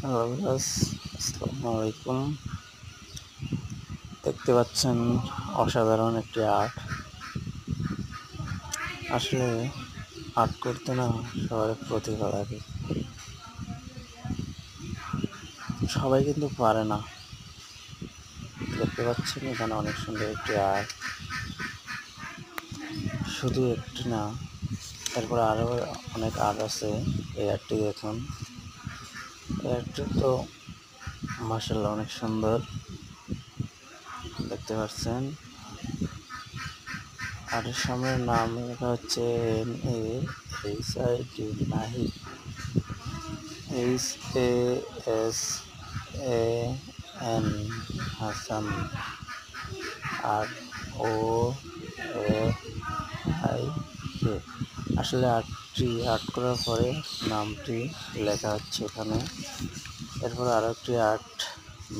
Hello viewers, আসসালামু আলাইকুম। দেখতে পাচ্ছেন অসাধারণ একটি আর্ট। আসলে আর্ট করতে না সবার প্রতিভা লাগে, সবাই কিন্তু পারে না। দেখতে পাচ্ছেন এখানে অনেক সুন্দর একটি আর্ট, শুধু একটি না, এরপরে আরও অনেক আর্ট আছে। এই আর্টটি দেখুন, এই আর্টটি তো মাশাআল্লাহ অনেক সুন্দর। দেখতে পাচ্ছেন আর্টের সামনে নাম লেখা হচ্ছে NAHID, Nahid, HASAN, Hasan, ROAIK। আসলে আর্ট করার পরে নামটি লেখা হচ্ছে এখানে। এরপর আরও একটি আর্ট,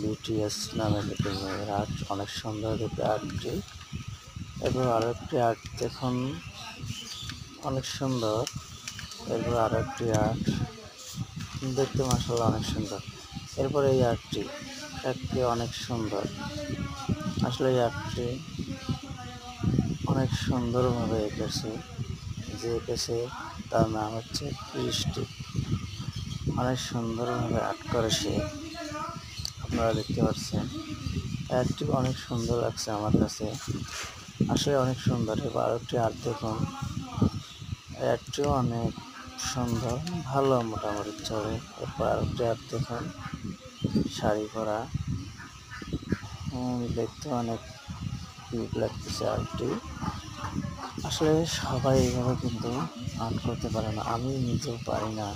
BTS নামে একটি মেয়ের আর্ট, অনেক সুন্দর দেখতে আর্টটি। এরপর আরও একটি আর্ট দেখুন, অনেক সুন্দর। এরপর আরও একটি আর্ট দেখতে মাশাআল্লাহ অনেক সুন্দর। এরপর এই আর্টটি অনেক সুন্দর। আসলে এই আর্টটি অনেক সুন্দরভাবে এঁকেছে, যে এঁকেছে তার নাম হচ্ছে কৃষ্টি। অনেক সুন্দরভাবে আর্ট করে সে, আপনারা দেখতে পাচ্ছেন। আর্টটি অনেক সুন্দর লাগছে আমার কাছে, আসলে অনেক সুন্দর। এবার আরও একটি আর্ট দেখুন, আর্টটিও অনেক সুন্দর, ভালো মোটামুটি চলে। এরপর আরও একটি আর্ট দেখুন, শাড়ি পরা, দেখতে অনেক কিউট লাগতেছে আর্টটি। আসলে সবাই এইভাবে কিন্তু আর্ট করতে পারে না, আমি নিজেও পারি না।